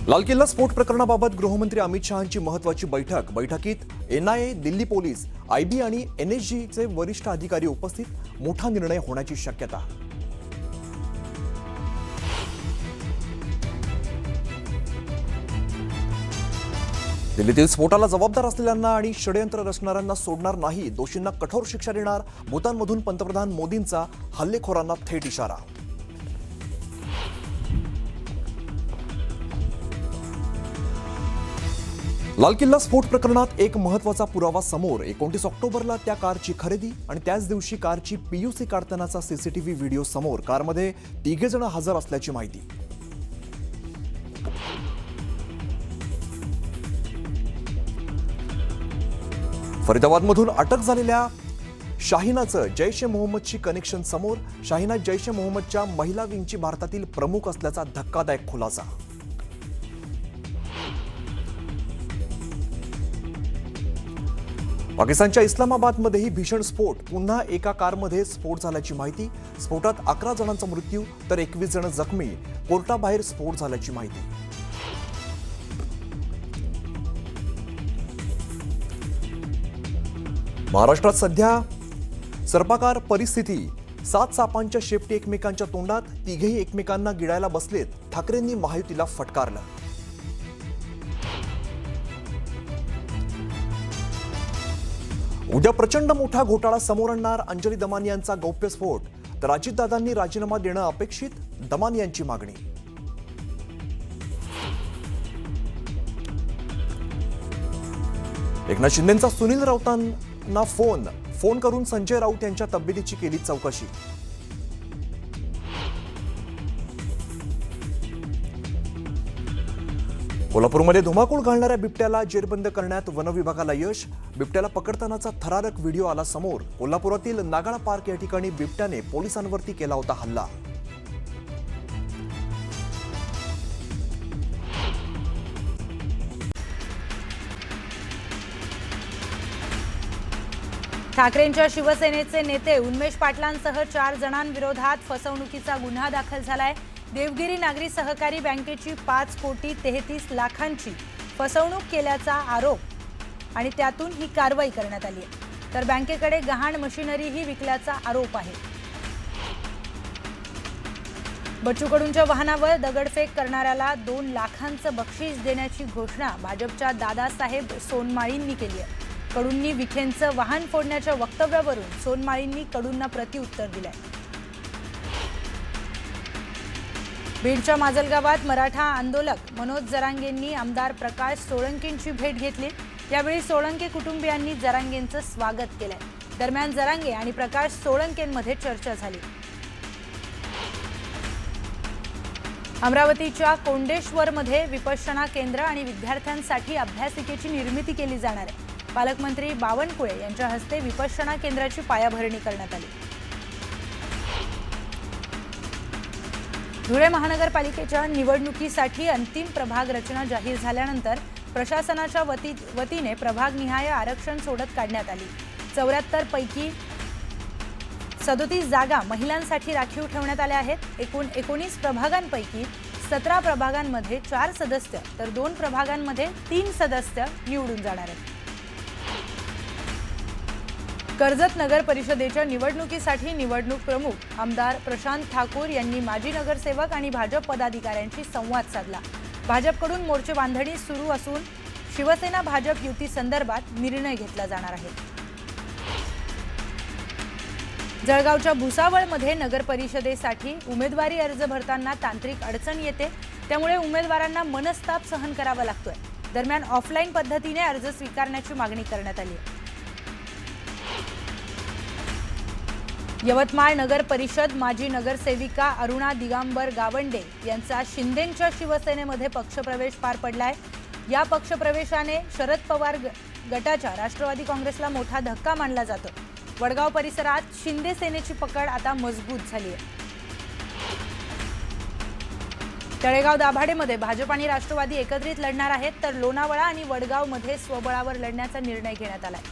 लाल किल्ला स्फोट प्रकरणाबाबत गृहमंत्री अमित शहांची महत्त्वाची बैठकीत एनआयए, दिल्ली पोलीस, आयबी आणि एनएसजीचे वरिष्ठ अधिकारी उपस्थित. मोठा निर्णय होण्याची शक्यता. दिल्लीतील स्फोटाला जबाबदार असलेल्यांना आणि षडयंत्र रचणाऱ्यांना सोडणार नाही. दोषींना कठोर शिक्षा देणार. भूतानमधून पंतप्रधान मोदींचा हल्लेखोरांना थेट इशारा. लाल किल्ला स्फोट प्रकरणात एक महत्त्वाचा पुरावा समोर. 29 ऑक्टोबरला त्या कारची खरेदी आणि त्याच दिवशी कारची पीयूसी काढतानाचा सीसीटीव्ही व्हिडिओ समोर. कारमध्ये 3 जण हजर असल्याची माहिती. फरीदाबादमधून अटक झालेल्या शाहिनाचं जैश ए मोहम्मदशी कनेक्शन समोर. शाहिना जैश ए मोहम्मदच्या महिला विंगची भारतातील प्रमुख असल्याचा धक्कादायक खुलासा. पाकिस्तानच्या इस्लामाबादमध्येही भीषण स्फोट. पुन्हा एका कारमध्ये स्फोट झाल्याची माहिती. स्फोटात 11 जणांचा मृत्यू तर 21 जण जखमी. कोर्टाबाहेर स्फोट झाल्याची माहिती. महाराष्ट्रात सध्या सर्पाकार परिस्थिती. 7 सापांच्या शेपटी एकमेकांच्या तोंडात. तिघेही एकमेकांना गिळायला बसलेत. ठाकरेंनी महायुतीला फटकारलं. उद्या प्रचंड मोठा घोटाळा समोर आणणार अंजली दमानी यांचा गौप्यस्फोट. तर अजितदादांनी राजीनामा देणं अपेक्षित. दमानी यांची मागणी. एकनाथ शिंदेंचा सुनील राऊतांना फोन करून संजय राऊत यांच्या तब्येतीची केली चौकशी. कोल्हापूरमध्ये धुमाकूळ घालणाऱ्या बिबट्याला जेरबंद करण्यात वनविभागाला यश. बिबट्याला पकडतानाचा थरारक व्हिडिओ आला समोर. कोल्हापुरातील नागाळा पार्क या ठिकाणी बिबट्याने पोलिसांवरती केला होता हल्ला. ठाकरेंच्या शिवसेनेचे नेते उन्मेष पाटलांसह 4 जणांविरोधात फसवणुकीचा गुन्हा दाखल झालाय. देवगिरी नागरी सहकारी बँकेची 5,33,00,000ची फसवणूक केल्याचा आरोप आणि त्यातून ही कारवाई करण्यात आली आहे. तर बँकेकडे गहाण मशिनरीही विकल्याचा आरोप आहे. बच्चू कडूंच्या वाहनावर दगडफेक करणाऱ्याला 2 लाखांचं बक्षीस देण्याची घोषणा भाजपच्या दादासाहेब सोनमाळींनी केली आहे. कडूंनी विखेंचं वाहन फोडण्याच्या वक्तव्यावरून सोनमाळींनी कडूंना प्रत्युत्तर दिलंय. बीडच्या माजलगावात मराठा आंदोलक मनोज जरांगेंनी आमदार प्रकाश सोळंकेंची भेट घेतली. यावेळी सोळंके कुटुंबियांनी जरांगेंचं स्वागत केलंय. दरम्यान जरांगे आणि प्रकाश सोळंकेंमध्ये चर्चा झाली. अमरावतीच्या कोंडेश्वरमध्ये विपश्यना केंद्र आणि विद्यार्थ्यांसाठी अभ्यासिकेची निर्मिती केली जाणार आहे. पालकमंत्री बावनकुळे यांच्या हस्ते विपश्यना केंद्राची पायाभरणी करण्यात आली. धुळे महानगरपालिकेच्या निवडणुकीसाठी अंतिम प्रभाग रचना जाहीर झाल्यानंतर प्रशासनाच्या वतीने प्रभागनिहाय आरक्षण सोडत काढण्यात आली. 74 पैकी 37 जागा महिलांसाठी राखीव ठेवण्यात आल्या आहेत. एकूण 19 प्रभागांपैकी 17 प्रभागांमध्ये 4 सदस्य तर 2 प्रभागांमध्ये 3 सदस्य निवडून जाणार आहेत. कर्जत नगर परिषदेच्या निवडणुकीसाठी निवडणूक प्रमुख आमदार प्रशांत ठाकूर यांनी माजी नगरसेवक आणि भाजप पदाधिकाऱ्यांशी संवाद साधला. भाजपकडून मोर्चे बांधणी सुरू असून शिवसेना भाजप युती संदर्भात निर्णय घेतला जाणार आहे. जळगावच्या भुसावळमध्ये नगर परिषदेसाठी उमेदवारी अर्ज भरताना तांत्रिक अडचण येते. त्यामुळे उमेदवारांना मनस्ताप सहन करावा लागतोय. दरम्यान ऑफलाईन पद्धतीने अर्ज स्वीकारण्याची मागणी करण्यात आली आहे. यवतमाळ नगर परिषद माजी नगरसेविका अरुणा दिगंबर गावंडे यांचा शिंदेंच्या शिवसेनेमध्ये पक्षप्रवेश पार पडलाय. या पक्षप्रवेशाने शरद पवार गटाच्या राष्ट्रवादी काँग्रेसला मोठा धक्का मानला जातो. वडगाव परिसरात शिंदे सेनेची पकड आता मजबूत झाली आहे. तळेगाव दाभाडेमध्ये भाजप आणि राष्ट्रवादी एकत्रित लढणार आहेत. तर लोणावळा आणि वडगावमध्ये स्वबळावर लढण्याचा निर्णय घेण्यात आलाय.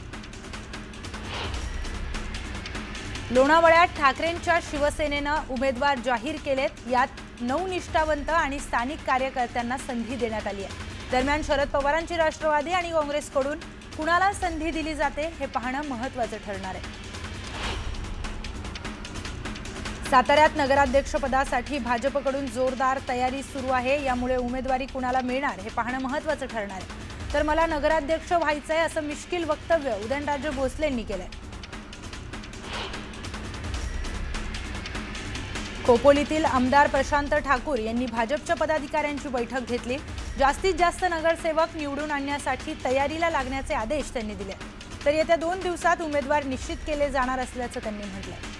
लोणावळ्यात ठाकरेंच्या शिवसेनेनं उमेदवार जाहीर केलेत। यात 9 निष्ठावंत आणि स्थानिक कार्यकर्त्यांना संधी देण्यात आली आहे। दरम्यान शरद पवारांची राष्ट्रवादी आणि काँग्रेसकडून कुणाला संधी दिली जाते हे पाहणं महत्त्वाचं ठरणार आहे। साताऱ्यात नगराध्यक्षपदासाठी भाजपकडून जोरदार तयारी सुरू आहे। यामुळे उमेदवारी कुणाला मिळणार हे पाहणं महत्त्वाचं ठरणार आहे। तर मला नगराध्यक्ष व्हायचंय असं मिश्किल वक्तव्य उदयनराजे भोसलेंनी केलंय। खोपोलीतील आमदार प्रशांत ठाकूर यांनी भाजपच्या पदाधिकाऱ्यांची बैठक घेतली। जास्तीत जास्त नगरसेवक निवडून आणण्यासाठी तयारीला लागण्याचे आदेश त्यांनी दिले। तर येत्या 2 दिवसात उमेदवार निश्चित केले जाणार असल्याचं त्यांनी म्हटलंय।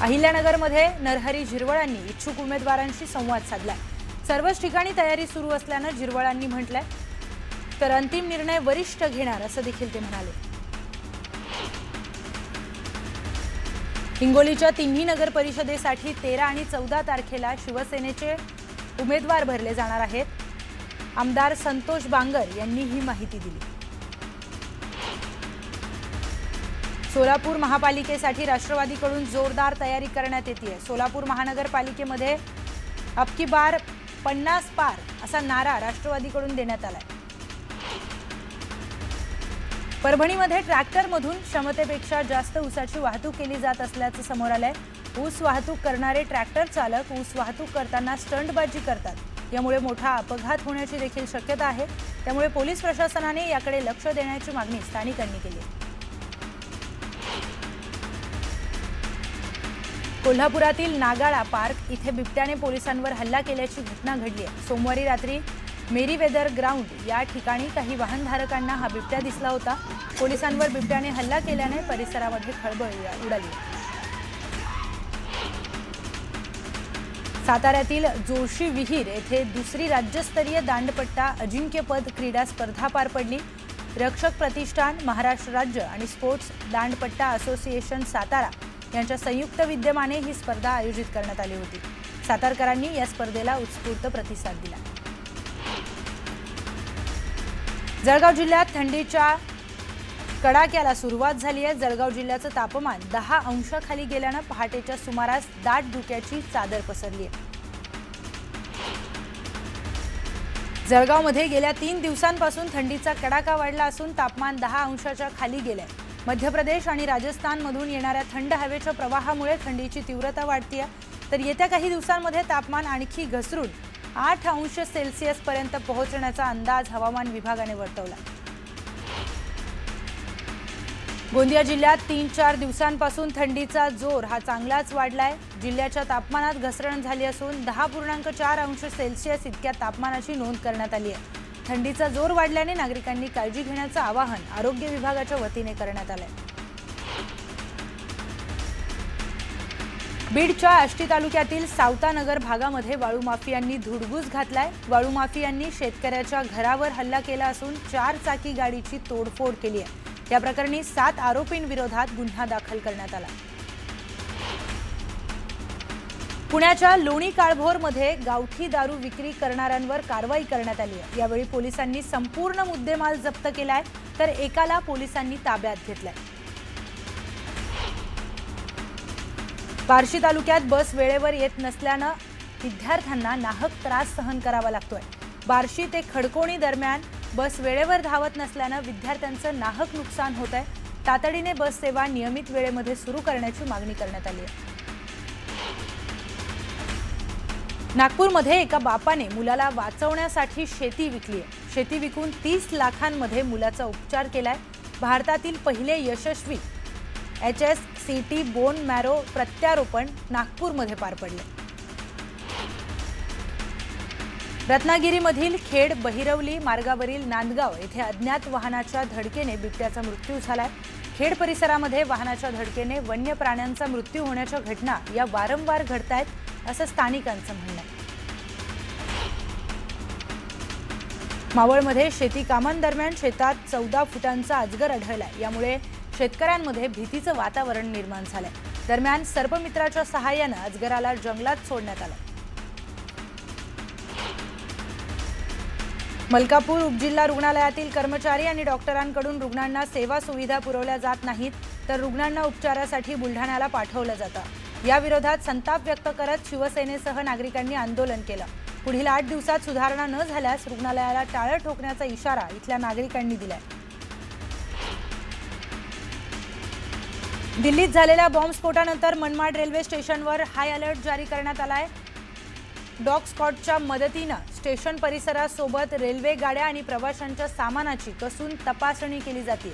अहिल्यानगरमध्ये नरहरी झिरवळांनी इच्छुक उमेदवारांशी संवाद साधलाय। सर्वच ठिकाणी तयारी सुरू असल्यानं झिरवळांनी म्हटलंय, तर अंतिम निर्णय वरिष्ठ घेणार असं देखील ते म्हणाले। हिंगोलीच्या तिन्ही नगर परिषदेसाठी 13 आणि 14 तारखेला शिवसेनेचे उमेदवार भरले जाणार आहेत। आमदार संतोष बांगर यांनी ही माहिती दिली। सोलापूर महापालिकेसाठी राष्ट्रवादीकडून जोरदार तयारी करण्यात येते। सोलापूर महानगरपालिकेमध्ये अब की बार 50 पार असा नारा राष्ट्रवादीकडून देण्यात आलाय। परभणीमध्ये ट्रॅक्टरमधून क्षमतेपेक्षा जास्त ऊसाची वाहतूक केली जात असल्याचं समोर आलंय। ऊस वाहतूक करणारे ट्रॅक्टर चालक ऊस वाहतूक करताना स्टंटबाजी करतात। यामुळे मोठा अपघात होण्याची देखील शक्यता आहे। त्यामुळे पोलीस प्रशासनाने याकडे लक्ष देण्याची मागणी स्थानिकांनी केली आहे। कोल्हापुरातील नागाळा पार्क इथे बिबट्याने पोलिसांवर हल्ला केल्याची घटना घडली आहे। सोमवारी रात्री मेरीवेदर ग्राउंड या ठिकाणी काही वाहनधारकांना हा बिबट्या दिसला होता। पोलिसांवर बिबट्याने हल्ला केल्याने परिसरामध्ये खळबळ उडाली। साताऱ्यातील जोशी विहीर येथे दुसरी राज्यस्तरीय दांडपट्टा अजिंक्यपद क्रीडा स्पर्धा पार पडली। रक्षक प्रतिष्ठान, महाराष्ट्र राज्य आणि स्पोर्ट्स दांडपट्टा असोसिएशन सातारा यांच्या संयुक्त विद्यमाने ही स्पर्धा आयोजित करण्यात आली होती। सातारकरांनी या स्पर्धेला उत्स्फूर्त प्रतिसाद दिला। जळगाव जिल्ह्यात थंडीच्या कडाक्याला सुरुवात झाली आहे। जळगाव जिल्ह्याचं तापमान 10 अंशाखाली गेल्यानं पहाटेच्या सुमारास दाट धुक्याची चादर पसरली आहे। जळगावमध्ये गेल्या 3 दिवसांपासून थंडीचा कडाका वाढला असून तापमान 10 अंशाच्या खाली गेलंय। मध्य प्रदेश आणि राजस्थानमधून येणाऱ्या थंड हवेच्या प्रवाहामुळे थंडीची तीव्रता वाढतीये। तर येत्या काही दिवसांमध्ये तापमान आणखी घसरून 8 अंश सेल्सिअस पर्यंत पोहोचण्याचा अंदाज हवामान विभागाने वर्तवला। गोंदिया जिल्ह्यात 3-4 दिवसांपासून थंडीचा जोर हा चांगलाच वाढलाय। जिल्ह्याच्या तापमानात घसरण झाली असून 10.4 अंश सेल्सिअस इतक्या तापमानाची नोंद करण्यात आली आहे। थंडीचा जोर वाढल्याने नागरिकांनी काळजी घेण्याचं आवाहन आरोग्य विभागाच्या वतीने करण्यात आलंय। बीडच्या आष्टी तालुक्यातील सावतानगर भागामध्ये वाळू माफियांनी धुडगूस घातलाय। वाळू माफियांनी शेतकऱ्याच्या घरावर हल्ला केला असून 4 चाकी गाडीची तोडफोड केली आहे। या प्रकरणी 7 आरोपींविरोधात गुन्हा दाखल करण्यात आला। पुण्याच्या लोणी काळभोरमध्ये गावठी दारू विक्री करणाऱ्यांवर कारवाई करण्यात आली आहे। यावेळी पोलिसांनी संपूर्ण मुद्देमाल जप्त केलाय, तर एकाला पोलिसांनी ताब्यात घेतलाय। बार्शी तालुक्यात बस वेळेवर येत नसल्यानं विद्यार्थ्यांना नाहक त्रास सहन करावा लागतोय। बार्शी ते खडकोणी दरम्यान बस वेळेवर धावत नसल्यानं विद्यार्थ्यांचं नाहक नुकसान होत आहे। तातडीने बस सेवा नियमित वेळेमध्ये सुरू करण्याची मागणी करण्यात आली आहे। नागपूरमध्ये एका बापाने मुलाला वाचवण्यासाठी शेती विकली आहे। शेती विकून 30 लाखांमध्ये मुलाचा उपचार केलाय। भारतातील पहिले यशस्वी HSCT बोन मॅरो प्रत्यारोपण नागपूरमध्ये पार पडले। रत्नागिरीमधील खेड बहिरवली मार्गावरील नांदगाव येथे अज्ञात वाहनाच्या धडकेने बिबट्याचा मृत्यू झालाय। खेड परिसरामध्ये वाहनाच्या धडकेने वन्य प्राण्यांचा मृत्यू होण्याच्या घटना या वारंवार घडतायत असं स्थानिकांचं म्हणणं आहे। मावळमध्ये शेती कामांदरम्यान शेतात 14 फुटांचा अजगर आढळलाय। यामुळे शेतकऱ्यांमध्ये भीतीचं वातावरण निर्माण झालंय। दरम्यान सर्पमित्राच्या सहाय्याने अजगराला जंगलात सोडण्यात आलं। मलकापूर उपजिल्हा रुग्णालयातील कर्मचारी आणि डॉक्टरांकडून रुग्णांना सेवा सुविधा पुरवल्या जात नाहीत, तर रुग्णांना उपचारासाठी बुलढाण्याला पाठवलं जातं। या विरोधात संताप व्यक्त करत शिवसेनेसह नागरिकांनी आंदोलन केलं। पुढील 8 दिवसात सुधारणा न झाल्यास रुग्णालयाला टाळं ठोकण्याचा इशारा इथल्या नागरिकांनी दिलाय। दिल्लीत झालेल्या बॉम्बस्फोटानंतर मनमाड रेल्वे स्टेशनवर हाय अलर्ट जारी करण्यात आलाय। डॉग स्क्वॉडच्या मदतीनं स्टेशन परिसरासोबत रेल्वे गाड्या आणि प्रवाशांच्या सामानाची कसून तपासणी केली जाते।